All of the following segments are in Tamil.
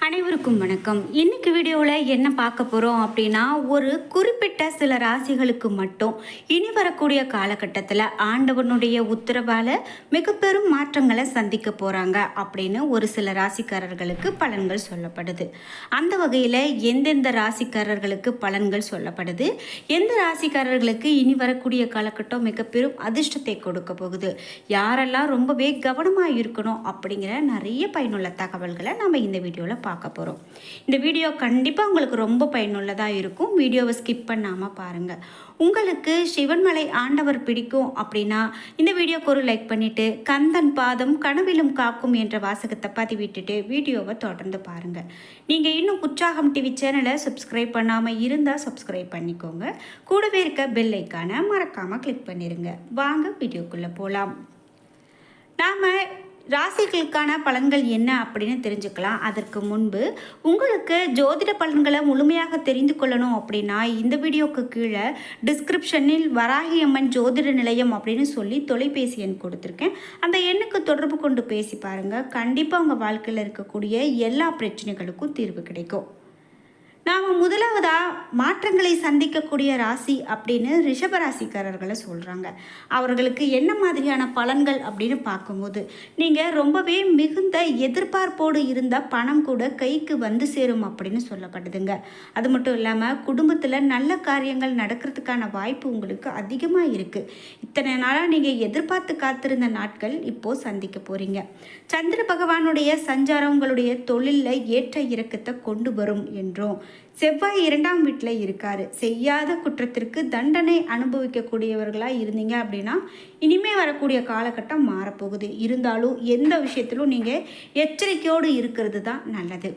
அனைவருக்கும் வணக்கம். இன்னைக்கு வீடியோவில் என்ன பார்க்க போகிறோம் அப்படின்னா, ஒரு குறிப்பிட்ட சில ராசிகளுக்கு மட்டும் இனி வரக்கூடிய காலகட்டத்தில் ஆண்டவனுடைய உத்தரவால் மிக பெரும் மாற்றங்களை சந்திக்க போகிறாங்க அப்படின்னு ஒரு சில ராசிக்காரர்களுக்கு பலன்கள் சொல்லப்படுது. அந்த வகையில் எந்தெந்த ராசிக்காரர்களுக்கு பலன்கள் சொல்லப்படுது, எந்த ராசிக்காரர்களுக்கு இனி வரக்கூடிய காலகட்டம் மிக பெரும் அதிர்ஷ்டத்தை கொடுக்க போகுது, யாரெல்லாம் ரொம்பவே கவனமாக இருக்கணும் அப்படிங்கிற நிறைய பயனுள்ள தகவல்களை நம்ம இந்த வீடியோவில் பார்க்க போகிறோம். இந்த வீடியோ கண்டிப்பாக உங்களுக்கு ரொம்ப பயனுள்ளதாக இருக்கும். வீடியோவை ஸ்கிப் பண்ணாமல் பாருங்கள். உங்களுக்கு சிவன்மலை ஆண்டவர் பிடிக்கும் அப்படின்னா இந்த வீடியோக்கு ஒரு லைக் பண்ணிவிட்டு, கந்தன் பாதம் கனவிலும் காக்கும் என்ற வாசகத்தை பதிவிட்டுட்டு வீடியோவை தொடர்ந்து பாருங்கள். நீங்கள் இன்னும் உற்சாகம் டிவி சேனலை சப்ஸ்கிரைப் பண்ணாமல் இருந்தால் சப்ஸ்கிரைப் பண்ணிக்கோங்க. கூடவே இருக்க பெல் ஐக்கானை மறக்காமல் கிளிக் பண்ணிடுங்க. வாங்க வீடியோக்குள்ளே போகலாம். நாம் ராசிகளுக்கான பலன்கள் என்ன அப்படின்னு தெரிஞ்சுக்கலாம். அதற்கு முன்பு உங்களுக்கு ஜோதிட பலன்களை முழுமையாக தெரிந்து கொள்ளணும் அப்படின்னா இந்த வீடியோக்கு கீழே டிஸ்கிரிப்ஷனில் வராகி அம்மன் ஜோதிட நிலையம் அப்படின்னு சொல்லி தொலைபேசி எண் கொடுத்துருக்கேன். அந்த எண்ணுக்கு தொடர்பு கொண்டு பேசி பாருங்கள். கண்டிப்பாக உங்கள் வாழ்க்கையில் இருக்கக்கூடிய எல்லா பிரச்சனைகளுக்கும் தீர்வு கிடைக்கும். நாம் முதலாவதாக மாற்றங்களை சந்திக்கக்கூடிய ராசி அப்படின்னு ரிஷபராசிக்காரர்களை சொல்கிறாங்க. அவர்களுக்கு என்ன மாதிரியான பலன்கள் அப்படின்னு பார்க்கும்போது, நீங்கள் ரொம்பவே மிகுந்த எதிர்பார்ப்போடு இருந்த பணம் கூட கைக்கு வந்து சேரும் அப்படின்னு சொல்லப்படுதுங்க. அது மட்டும் இல்லாமல் குடும்பத்தில் நல்ல காரியங்கள் நடக்கிறதுக்கான வாய்ப்பு உங்களுக்கு அதிகமாக இருக்குது. இத்தனை நாளாக நீங்கள் எதிர்பார்த்து காத்திருந்த நாட்கள் இப்போது சந்திக்க போகிறீங்க. சந்திர பகவானுடைய சஞ்சாரம் உங்களுடைய தொழிலில் ஏற்ற இறக்கத்தை கொண்டு வரும் என்றும், செவ்வாய் 2ஆம் வீட்டில் இருக்காரு. செய்யாத குற்றத்திற்கு தண்டனை அனுபவிக்கக்கூடியவர்களாக இருந்தீங்க அப்படின்னா இனிமே வரக்கூடிய காலகட்டம் மாறப்போகுது. இருந்தாலும் எந்த விஷயத்திலும் நீங்கள் எச்சரிக்கையோடு இருக்கிறது தான் நல்லது.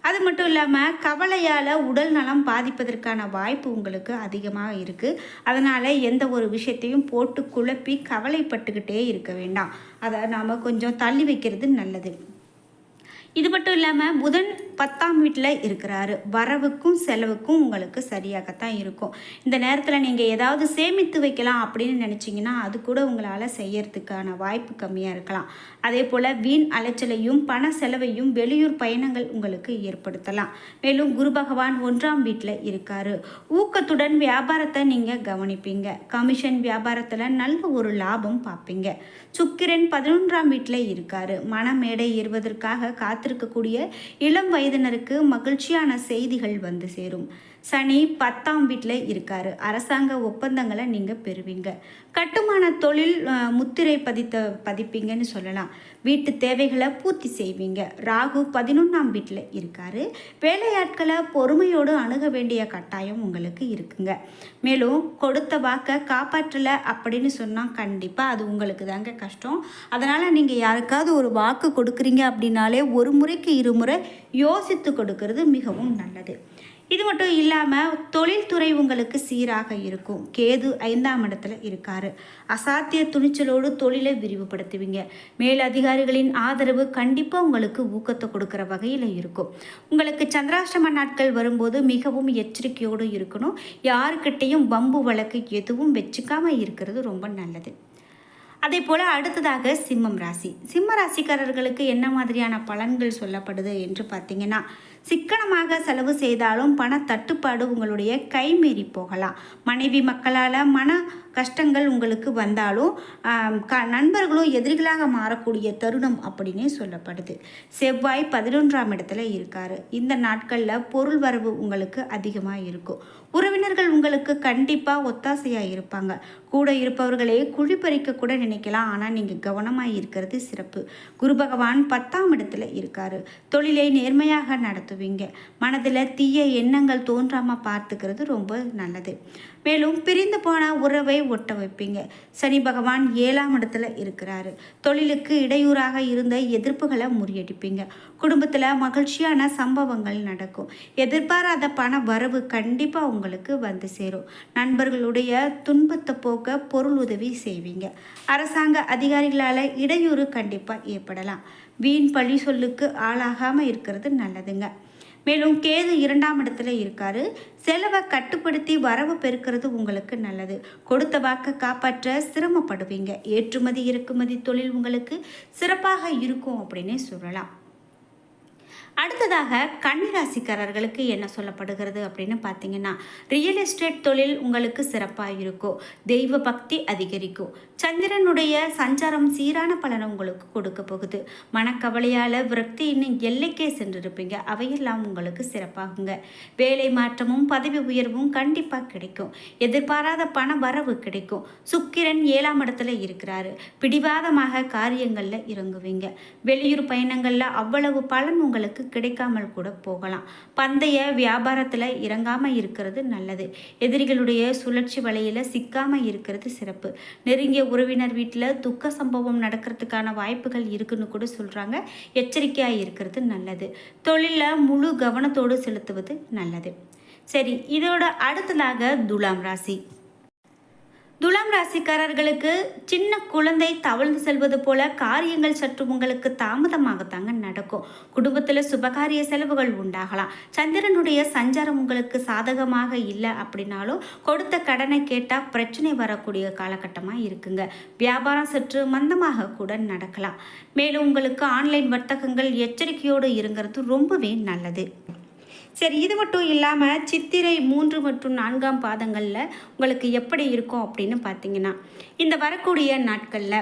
அது மட்டும் இல்லாமல் கவலையால் உடல் நலம் பாதிப்பதற்கான வாய்ப்பு உங்களுக்கு அதிகமாக இருக்குது. அதனால் எந்த ஒரு விஷயத்தையும் போட்டு குழப்பி கவலைப்பட்டுக்கிட்டே இருக்க வேண்டாம். அதை நாம் கொஞ்சம் தள்ளி வைக்கிறது நல்லது. இது மட்டும் இல்லாமல் புதன் 10ஆம் வீட்டில் இருக்கிறாரு. வரவுக்கும் செலவுக்கும் உங்களுக்கு சரியாகத்தான் இருக்கும். இந்த நேரத்தில் நீங்கள் ஏதாவது சேமித்து வைக்கலாம் அப்படின்னு நினச்சிங்கன்னா அது கூட உங்களால் செய்யறதுக்கான வாய்ப்பு கம்மியாக இருக்கலாம். அதே போல் வீண் அலைச்சலையும் பண செலவையும் வெளியூர் பயணங்கள் உங்களுக்கு ஏற்படுத்தலாம். மேலும் குரு பகவான் 1ஆம் வீட்டில் இருக்காரு. ஊக்கத்துடன் வியாபாரத்தை நீங்கள் கவனிப்பீங்க. கமிஷன் வியாபாரத்தில் நல்ல ஒரு லாபம் பார்ப்பீங்க. சுக்கிரன் 11ஆம் வீட்டில் இருக்காரு. மனமேடை ஏறுவதற்காக காத்திருக்கக்கூடிய இளம் வயதினருக்கு மகிழ்ச்சியான செய்திகள் வந்து சேரும். சனி 10ஆம் வீட்டில் இருக்காரு. அரசாங்க ஒப்பந்தங்களை நீங்கள் பெறுவீங்க. கட்டுமான தொழில் முத்திரை பதிப்பீங்கன்னு சொல்லலாம். வீட்டு தேவைகளை பூர்த்தி செய்வீங்க. ராகு 11ஆம் வீட்டில் இருக்காரு. வேலையாட்களை பொறுமையோடு அணுக வேண்டிய கட்டாயம் உங்களுக்கு இருக்குங்க. மேலும் கொடுத்த வாக்கை காப்பாற்றலை அப்படின்னு சொன்னால் கண்டிப்பாக அது உங்களுக்கு தாங்க கஷ்டம். அதனால் நீங்கள் யாருக்காவது ஒரு வாக்கு கொடுக்குறீங்க அப்படின்னாலே ஒரு முறைக்கு இருமுறை யோசித்து கொடுக்கறது மிகவும் நல்லது. இது மட்டும் இல்லாமல் தொழில்துறை உங்களுக்கு சீராக இருக்கும். கேது 5ஆம் இடத்துல இருக்காரு. அசாத்திய துணிச்சலோடு தொழிலை விரிவுபடுத்துவீங்க. மேலதிகாரிகளின் ஆதரவு கண்டிப்பாக உங்களுக்கு ஊக்கத்தை கொடுக்குற வகையில் இருக்கும். உங்களுக்கு சந்திராஷ்டம நாட்கள் வரும்போது மிகவும் எச்சரிக்கையோடு இருக்கணும். யாருக்கிட்டையும் வம்பு வழக்கு எதுவும் வச்சுக்காமல் இருக்கிறது ரொம்ப நல்லது. அதே போல் அடுத்ததாக சிம்மம் ராசி. சிம்ம ராசிக்காரர்களுக்கு என்ன மாதிரியான பலன்கள் சொல்லப்படுது என்று பார்த்தீங்கன்னா, சிக்கனமாக செலவு செய்தாலும் பண தட்டுப்பாடு உங்களுடைய கைமீறி போகலாம். மனைவி மக்களால் மன கஷ்டங்கள் உங்களுக்கு வந்தாலும் நண்பர்களும் எதிரிகளாக மாறக்கூடிய தருணம் அப்படின்னே சொல்லப்படுது. செவ்வாய் 11ஆம் இடத்துல இருக்காரு. இந்த நாட்களில் பொருள் வரவு உங்களுக்கு அதிகமாக இருக்கும். உறவினர்கள் உங்களுக்கு கண்டிப்பாக ஒத்தாசையாக இருப்பாங்க. கூட இருப்பவர்களே குழிப்பறிக்க கூட நினைக்கலாம். ஆனால் நீங்கள் கவனமாக இருக்கிறது சிறப்பு. குரு பகவான் 10ஆம் இடத்துல இருக்காரு. தொழிலை நேர்மையாக நடத்துவீங்க. மனதில் தீய எண்ணங்கள் தோன்றாமல் பார்த்துக்கிறது ரொம்ப நல்லது. மேலும் பிரிந்து போன உறவை ஒட்ட வைப்பீங்க. சனி பகவான் 7ஆம் இடத்துல இருக்கிறாரு. தொழிலுக்கு இடையூறாக இருந்த எதிர்ப்புகளை முறியடிப்பீங்க. குடும்பத்தில் மகிழ்ச்சியான சம்பவங்கள் நடக்கும். எதிர்பாராத பண வரவு கண்டிப்பாக உங்களுக்கு வந்து சேரும். நண்பர்களுடைய துன்பத்தை போக்க பொருள் உதவி செய்வீங்க. அரசாங்க அதிகாரிகளால் இடையூறு கண்டிப்பாக ஏற்படலாம். வீண் பழி சொல்லுக்கு ஆளாகாமல் இருக்கிறது நல்லதுங்க. மேலும் கேது 2ஆம் இடத்துல இருக்காரு. செலவை கட்டுப்படுத்தி வரவு பெருக்கிறது உங்களுக்கு நல்லது. கொடுத்த வாக்கை காப்பாற்ற சிரமப்படுவீங்க. ஏற்றுமதி இறக்குமதி தொழில் உங்களுக்கு சிறப்பாக இருக்கும் அப்படின்னே சொல்லலாம். அடுத்ததாக கன்னிராசிக்காரர்களுக்கு என்ன சொல்லப்படுகிறது அப்படின்னு பார்த்தீங்கன்னா, ரியல் எஸ்டேட் தொழில் உங்களுக்கு சிறப்பாக இருக்கும். தெய்வ பக்தி அதிகரிக்கும். சந்திரனுடைய சஞ்சாரம் சீரான பலனை உங்களுக்கு கொடுக்க போகுது. மனக்கவலையால் விரக்தி இன்னும் எல்லைக்கே சென்றிருப்பீங்க. அவையெல்லாம் உங்களுக்கு சிறப்பாகுங்க. வேலை மாற்றமும் பதவி உயர்வும் கண்டிப்பாக கிடைக்கும். எதிர்பாராத பண வரவு கிடைக்கும். சுக்கிரன் 7ஆம் இடத்துல இருக்கிறாரு. பிடிவாதமாக காரியங்களில் இறங்குவீங்க. வெளியூர் பயணங்களில் அவ்வளவு பலன் உங்களுக்கு கிடைக்காமல் கூட போகலாம். பந்தய வியாபாரத்தில் இறங்காமல் இருக்கிறது நல்லது. எதிரிகளுடைய சுழற்சி வலையில் சிக்காமல் இருக்கிறது சிறப்பு. நெருங்கிய உறவினர் வீட்டில் துக்க சம்பவம் நடக்கிறதுக்கான வாய்ப்புகள் இருக்குன்னு கூட சொல்கிறாங்க. எச்சரிக்கையாக இருக்கிறது நல்லது. தொழிலில் முழு கவனத்தோடு செலுத்துவது நல்லது. சரி, இதோட அடுத்ததாக துலாம் ராசி. துலாம் ராசிக்காரர்களுக்கு சின்ன குழந்தை தவழ்ந்து செல்வது போல காரியங்கள் சற்று உங்களுக்கு தாமதமாகத்தாங்க நடக்கும். குடும்பத்தில் சுபகாரிய செலவுகள் உண்டாகலாம். சந்திரனுடைய சஞ்சாரம் உங்களுக்கு சாதகமாக இல்லை அப்படின்னாலும் கொடுத்த கடனை கேட்டால் பிரச்சனை வரக்கூடிய காலகட்டமாக இருக்குங்க. வியாபாரம் சற்று மந்தமாக கூட நடக்கலாம். மேலும் உங்களுக்கு ஆன்லைன் வர்த்தகங்கள் எச்சரிக்கையோடு இருங்கிறது ரொம்பவே நல்லது. சரி, இது மட்டும் இல்லாமல் சித்திரை 3 மற்றும் 4ஆம் பாதங்களில் உங்களுக்கு எப்படி இருக்கும் அப்படின்னு பார்த்தீங்கன்னா, இந்த வரக்கூடிய நாட்களில்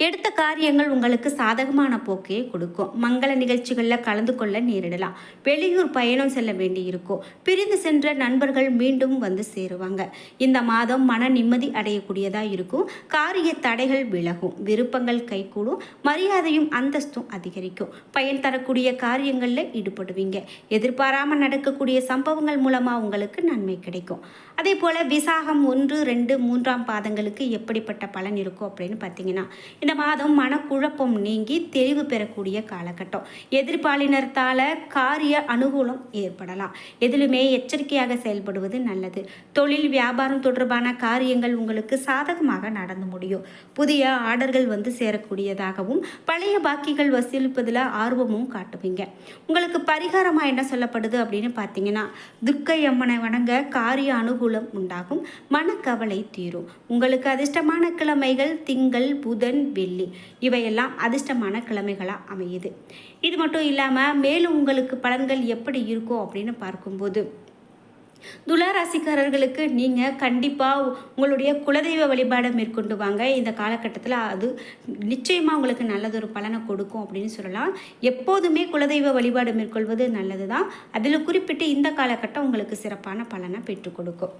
எடுத்த காரியங்கள் உங்களுக்கு சாதகமான போக்கையை கொடுக்கும். மங்கள நிகழ்ச்சிகளில் கலந்து கொள்ள நேரிடலாம். வெளியூர் பயணம் செல்ல வேண்டி இருக்கும். பிரிந்து சென்ற நண்பர்கள் மீண்டும் வந்து சேருவாங்க. இந்த மாதம் மன நிம்மதி அடையக்கூடியதாக இருக்கும். காரிய தடைகள் விலகும். விருப்பங்கள் கைகூடும். மரியாதையும் அந்தஸ்தும் அதிகரிக்கும். பயன் தரக்கூடிய காரியங்களில் ஈடுபடுவீங்க. எதிர்பாராமல் நடக்கக்கூடிய சம்பவங்கள் மூலமாக உங்களுக்கு நன்மை கிடைக்கும். அதே போல் விசாகம் 1, 2, 3ஆம் பாதங்களுக்கு எப்படிப்பட்ட பலன் இருக்கும் அப்படின்னு பார்த்தீங்கன்னா, இந்த மாதம் மனக்குழப்பம் நீங்கி தெளிவு பெறக்கூடிய காலகட்டம். எதிர்பாலினத்தால் காரிய அனுகூலம் ஏற்படலாம். எதிலுமே எச்சரிக்கையாக செயல்படுவது நல்லது. தொழில் வியாபாரம் தொடர்பான காரியங்கள் உங்களுக்கு சாதகமாக நடந்து முடியும். புதிய ஆர்டர்கள் வந்து சேரக்கூடியதாகவும் பழைய பாக்கிகள் வசூலிப்பதில் ஆர்வமும் காட்டுவீங்க. உங்களுக்கு பரிகாரமாக என்ன சொல்லப்படுது அப்படின்னு பார்த்தீங்கன்னா, துர்க்கை அம்மனை வணங்க காரிய அனுகூலம் உண்டாகும். மனக்கவலை தீரும். உங்களுக்கு அதிர்ஷ்டமான கிழமைகள் திங்கள், புதன், வெள்ளி இவையெல்லாம் அதிர்ஷ்டமான கிழமைகளாக அமையுது. இது மட்டும் இல்லாமல் மேலும் உங்களுக்கு பலன்கள் எப்படி இருக்கும் அப்படின்னு பார்க்கும்போது, துளாராசிக்காரர்களுக்கு நீங்கள் கண்டிப்பாக உங்களுடைய குலதெய்வ வழிபாடை மேற்கொண்டு வாங்க. இந்த காலகட்டத்தில் அது நிச்சயமாக உங்களுக்கு நல்லதொரு பலனை கொடுக்கும் அப்படின்னு சொல்லலாம். எப்போதுமே குலதெய்வ வழிபாடு மேற்கொள்வது நல்லது தான். அதில் குறிப்பிட்டு இந்த காலகட்டம் உங்களுக்கு சிறப்பான பலனை பெற்றுக் கொடுக்கும்.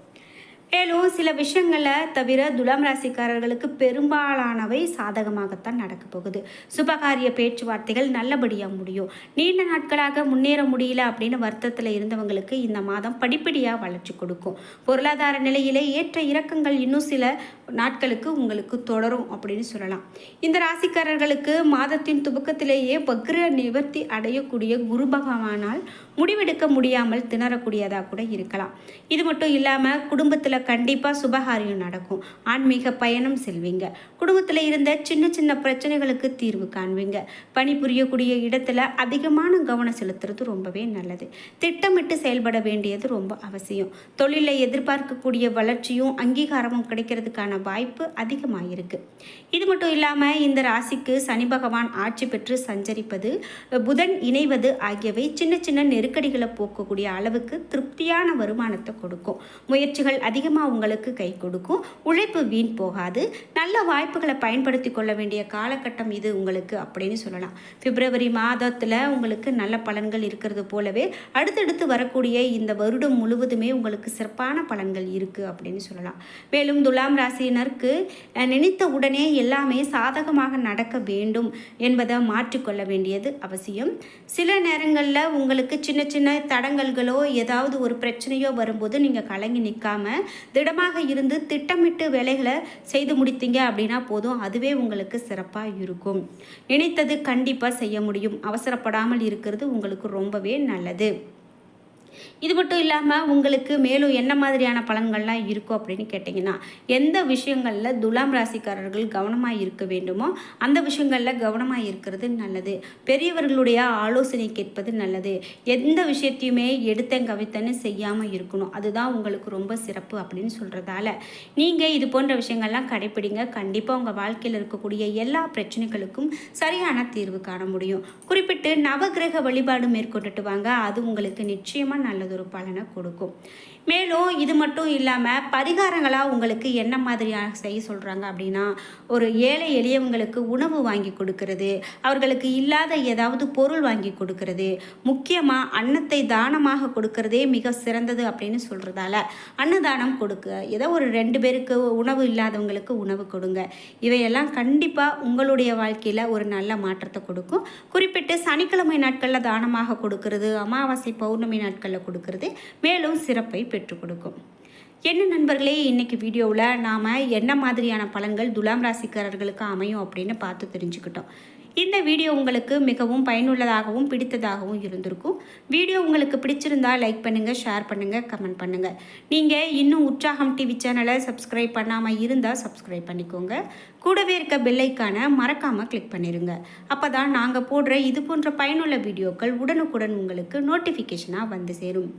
மேலும் சில விஷயங்களை தவிர துலாம் ராசிக்காரர்களுக்கு பெரும்பாலானவை சாதகமாகத்தான் நடக்க போகுது. சுபகாரிய பேச்சுவார்த்தைகள் நல்லபடியாக முடியும். நீண்ட நாட்களாக முன்னேற முடியல அப்படின்னு வருத்தத்தில் இருந்தவங்களுக்கு இந்த மாதம் படிப்படியாக வளர்ச்சி கொடுக்கும். பொருளாதார நிலையிலே ஏற்ற இறக்கங்கள் இன்னும் சில நாட்களுக்கு உங்களுக்கு தொடரும் அப்படின்னு சொல்லலாம். இந்த ராசிக்காரர்களுக்கு மாதத்தின் துவக்கத்திலேயே வக்ர நிவர்த்தி அடையக்கூடிய குரு பகவானால் முடிவெடுக்க முடியாமல் திணறக்கூடியதாக கூட இருக்கலாம். இது மட்டும் இல்லாமல் குடும்பத்தில் கண்டிப்பாக சுபகாரியம் நடக்கும். ஆன்மீக பயணம் செல்வீங்க. குடும்பத்தில் இருந்த சின்ன சின்ன பிரச்சனைகளுக்கு தீர்வு காண்பீங்க. பணிபுரியக்கூடிய இடத்துல அதிகமான கவனம் செலுத்துறது ரொம்பவே நல்லது. திட்டமிட்டு செயல்பட வேண்டியது ரொம்ப அவசியம். தொழிலில் எதிர்பார்க்கக்கூடிய வளர்ச்சியும் அங்கீகாரமும் கிடைக்கிறதுக்கான வாய்ப்பு அதிகமாக இருக்கு. இது மட்டும் இல்லாமல் இந்த ராசிக்கு சனி பகவான் ஆட்சி பெற்று சஞ்சரிப்பது, புதன் இணைவது ஆகியவை சின்ன சின்ன நெருக்கடிகளை போக்கக்கூடிய அளவுக்கு திருப்தியான வருமானத்தை கொடுக்கும். முயற்சிகள் அதிகமாக உங்களுக்கு கை கொடுக்கும். உழைப்பு வீண் போகாது. நல்ல வாய்ப்புகளை பயன்படுத்தி கொள்ள வேண்டிய காலகட்டம் இது உங்களுக்கு அப்படின்னு சொல்லலாம். பிப்ரவரி மாதத்தில் உங்களுக்கு நல்ல பலன்கள் இருக்கிறது போலவே அடுத்தடுத்து வரக்கூடிய இந்த வருடம் முழுவதுமே உங்களுக்கு சிறப்பான பலன்கள் இருக்குது அப்படின்னு சொல்லலாம். மேலும் துலாம் ராசியினருக்கு நினைத்த உடனே எல்லாமே சாதகமாக நடக்க வேண்டும் என்பதை மாற்றிக்கொள்ள வேண்டியது அவசியம். சில நேரங்களில் உங்களுக்கு சின்ன சின்ன தடங்கல்களோ ஏதாவது ஒரு பிரச்சனையோ வரும்போது நீங்கள் கலங்கி நிற்காம திடமாக இருந்து திட்டமிட்டு வேலைகளை செய்து முடித்தீங்க அப்படின்னா போதும். அதுவே உங்களுக்கு சிறப்பாக இருக்கும். நினைத்தது கண்டிப்பாக செய்ய முடியும். அவசரப்படாமல் இருக்கிறது உங்களுக்கு ரொம்பவே நல்லது. இது மட்டும் இல்லாமல் உங்களுக்கு மேலும் என்ன மாதிரியான பலன்கள்லாம் இருக்கும் அப்படின்னு கேட்டிங்கன்னா, எந்த விஷயங்களில் துலாம் ராசிக்காரர்கள் கவனமாக இருக்க வேண்டுமோ அந்த விஷயங்களில் கவனமாக இருக்கிறது நல்லது. பெரியவர்களுடைய ஆலோசனை கேட்பது நல்லது. எந்த விஷயத்தையுமே எடுத்தேன் கவித்தன்னு செய்யாமல் இருக்கணும். அதுதான் உங்களுக்கு ரொம்ப சிறப்பு அப்படின்னு சொல்கிறதால நீங்கள் இது போன்ற விஷயங்கள்லாம் கடைப்பிடிங்க. கண்டிப்பாக உங்கள் வாழ்க்கையில் இருக்கக்கூடிய எல்லா பிரச்சனைகளுக்கும் சரியான தீர்வு காண முடியும். குறிப்பிட்டு நவகிரக வழிபாடு மேற்கொண்டுட்டு வாங்க. அது உங்களுக்கு நிச்சயமாக நல்லதொரு பலனை கொடுக்கும். மேலும் இது மட்டும் இல்லாமல் பரிகாரங்களாக உங்களுக்கு என்ன மாதிரியாக செய்ய சொல்கிறாங்க அப்படின்னா, ஒரு ஏழை எளியவங்களுக்கு உணவு வாங்கி கொடுக்கறது, அவர்களுக்கு இல்லாத ஏதாவது பொருள் வாங்கி கொடுக்கறது, முக்கியமாக அன்னத்தை தானமாக கொடுக்கறதே மிக சிறந்தது அப்படின்னு சொல்கிறதால அன்னதானம் கொடுக்க, ஏதோ ஒரு 2 பேருக்கு உணவு இல்லாதவங்களுக்கு உணவு கொடுங்க. இவையெல்லாம் கண்டிப்பாக உங்களுடைய வாழ்க்கையில் ஒரு நல்ல மாற்றத்தை கொடுக்கும். குறிப்பிட்டு சனிக்கிழமை நாட்களில் தானமாக கொடுக்கறது, அமாவாசை பௌர்ணமி நாட்களில் கொடுக்கறது மேலும் சிறப்பை பெற்றுக் கொடுக்கும். என்ன நண்பர்களே, இன்னைக்கு வீடியோவில் நாம் என்ன மாதிரியான பலன்கள் துலாம் ராசிக்காரர்களுக்கு அமையும் அப்படின்னு பார்த்து தெரிஞ்சுக்கிட்டோம். இந்த வீடியோ உங்களுக்கு மிகவும் பயனுள்ளதாகவும் பிடித்ததாகவும் இருந்திருக்கும். வீடியோ உங்களுக்கு பிடிச்சிருந்தா லைக் பண்ணுங்கள், ஷேர் பண்ணுங்கள், கமெண்ட் பண்ணுங்கள். நீங்கள் இன்னும் உற்சாகம் டிவி சேனலை சப்ஸ்கிரைப் பண்ணாமல் இருந்தால் சப்ஸ்கிரைப் பண்ணிக்கோங்க. கூடவே இருக்க பெல்லைக்கான மறக்காமல் கிளிக் பண்ணிடுங்க. அப்போ தான் நாங்கள் போடுற இது போன்ற பயனுள்ள வீடியோக்கள் உடனுக்குடன் உங்களுக்கு நோட்டிஃபிகேஷனாக வந்து சேரும்.